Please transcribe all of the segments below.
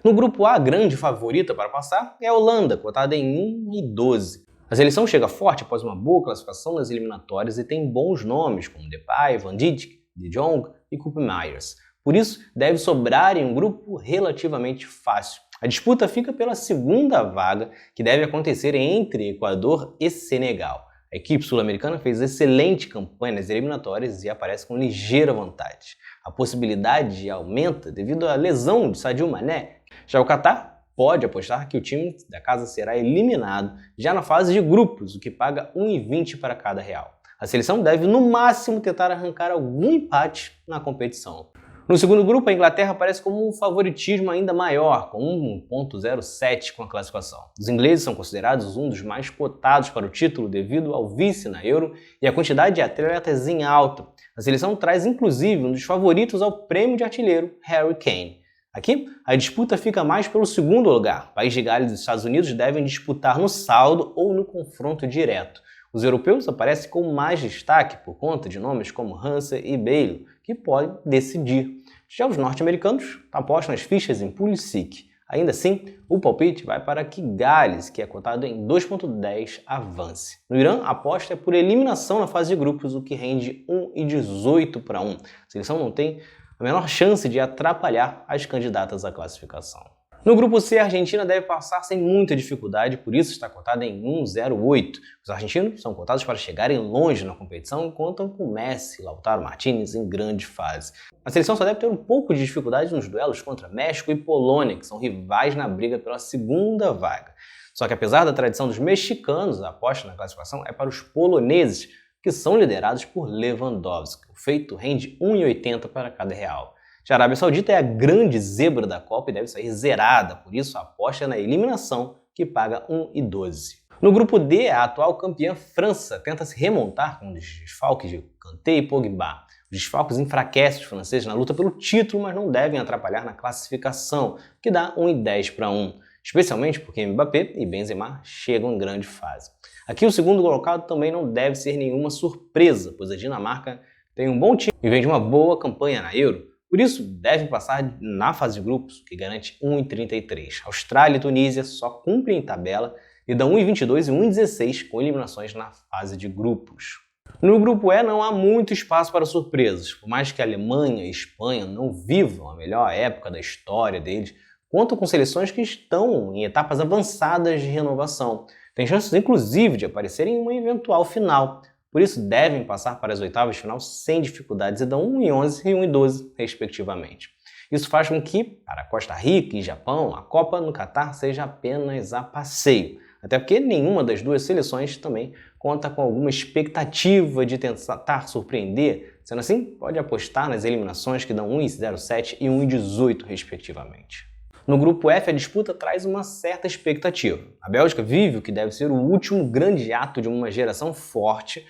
No grupo A, a grande favorita para passar é a Holanda, cotada em 1,12. A seleção chega forte após uma boa classificação nas eliminatórias e tem bons nomes como Depay, Van Dijk, De Jong e Koopmeiners. Por isso, deve sobrar em um grupo relativamente fácil. A disputa fica pela segunda vaga, que deve acontecer entre Equador e Senegal. A equipe sul-americana fez excelente campanha nas eliminatórias e aparece com ligeira vantagem. A possibilidade aumenta devido à lesão de Sadio Mané. Já o Catar pode apostar que o time da casa será eliminado já na fase de grupos, o que paga 1,20 para cada real. A seleção deve, no máximo, tentar arrancar algum empate na competição. No segundo grupo, a Inglaterra aparece como um favoritismo ainda maior, com 1,07 com a classificação. Os ingleses são considerados um dos mais cotados para o título devido ao vice na Euro e a quantidade de atletas em alta. A seleção traz inclusive um dos favoritos ao prêmio de artilheiro, Harry Kane. Aqui, a disputa fica mais pelo segundo lugar. País de Gales e Estados Unidos devem disputar no saldo ou no confronto direto. Os europeus aparecem com mais destaque por conta de nomes como Hansen e Bale, que podem decidir. Já os norte-americanos apostam as fichas em Pulisic. Ainda assim, o palpite vai para que Gales, que é cotado em 2,10, avance. No Irã, a aposta é por eliminação na fase de grupos, o que rende 1,18 para 1. A seleção não tem a menor chance de atrapalhar as candidatas à classificação. No grupo C, a Argentina deve passar sem muita dificuldade, por isso está cotada em 1,08. Os argentinos são cotados para chegarem longe na competição e contam com Messi e Lautaro Martínez em grande fase. A seleção só deve ter um pouco de dificuldade nos duelos contra México e Polônia, que são rivais na briga pela segunda vaga. Só que apesar da tradição dos mexicanos, a aposta na classificação é para os poloneses, que são liderados por Lewandowski. O feito rende 1,80 para cada real. Já a Arábia Saudita é a grande zebra da Copa e deve sair zerada, por isso a aposta é na eliminação, que paga 1,12. No grupo D, a atual campeã França tenta se remontar com os desfalques de Kanté e Pogba. Os desfalques enfraquecem os franceses na luta pelo título, mas não devem atrapalhar na classificação, que dá 1,10 para 1, especialmente porque Mbappé e Benzema chegam em grande fase. Aqui o segundo colocado também não deve ser nenhuma surpresa, pois a Dinamarca tem um bom time e vem de uma boa campanha na Euro. Por isso, devem passar na fase de grupos, que garante 1,33. Austrália e Tunísia só cumprem tabela e dão 1,22 e 1,16 com eliminações na fase de grupos. No grupo E não há muito espaço para surpresas. Por mais que a Alemanha e a Espanha não vivam a melhor época da história deles, contam com seleções que estão em etapas avançadas de renovação. Tem chances, inclusive, de aparecerem em uma eventual final. Por isso, devem passar para as oitavas de final sem dificuldades e dão 1,11 e 1,12, respectivamente. Isso faz com que, para Costa Rica e Japão, a Copa no Catar seja apenas a passeio. Até porque nenhuma das duas seleções também conta com alguma expectativa de tentar surpreender. Sendo assim, pode apostar nas eliminações que dão 1,07 e 1,18, respectivamente. No grupo F, a disputa traz uma certa expectativa. A Bélgica vive o que deve ser o último grande ato de uma geração forte,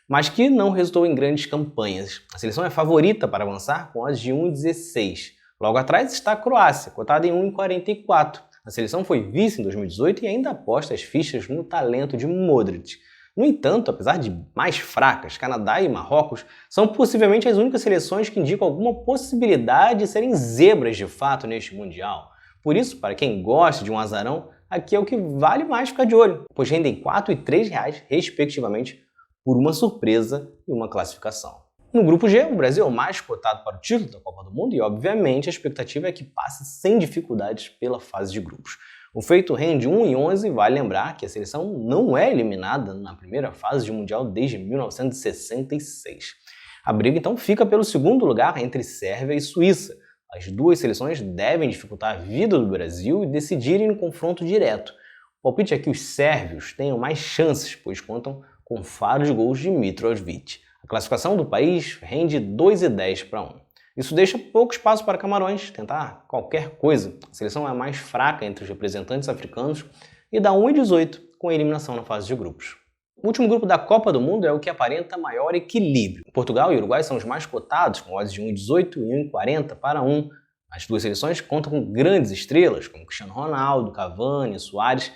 mas que não resultou em grandes campanhas. A seleção é favorita para avançar com odds de 1,16. Logo atrás está a Croácia, cotada em 1,44. A seleção foi vice em 2018 e ainda aposta as fichas no talento de Modric. No entanto, apesar de mais fracas, Canadá e Marrocos são possivelmente as únicas seleções que indicam alguma possibilidade de serem zebras de fato neste Mundial. Por isso, para quem gosta de um azarão, aqui é o que vale mais ficar de olho, pois rendem R$ 4 e R$ 3, respectivamente, por uma surpresa e uma classificação. No grupo G, o Brasil é o mais cotado para o título da Copa do Mundo e, obviamente, a expectativa é que passe sem dificuldades pela fase de grupos. O feito rende 1,11 e vale lembrar que a seleção não é eliminada na primeira fase de Mundial desde 1966. A briga, então, fica pelo segundo lugar entre Sérvia e Suíça. As duas seleções devem dificultar a vida do Brasil e decidirem no confronto direto. O palpite é que os sérvios tenham mais chances, pois contam com faros de gols de Mitrovic. A classificação do país rende 2,10 para 1. Isso deixa pouco espaço para Camarões tentar qualquer coisa. A seleção é a mais fraca entre os representantes africanos e dá 1,18 com a eliminação na fase de grupos. O último grupo da Copa do Mundo é o que aparenta maior equilíbrio. Portugal e Uruguai são os mais cotados, com odds de 1,18 e 1,40 para 1. As duas seleções contam com grandes estrelas, como Cristiano Ronaldo, Cavani, Suárez,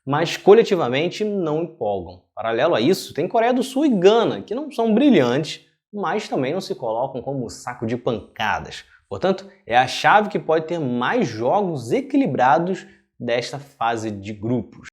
mas coletivamente não empolgam. Paralelo a isso, tem Coreia do Sul e Gana, que não são brilhantes, mas também não se colocam como um saco de pancadas. Portanto, é a chave que pode ter mais jogos equilibrados desta fase de grupos.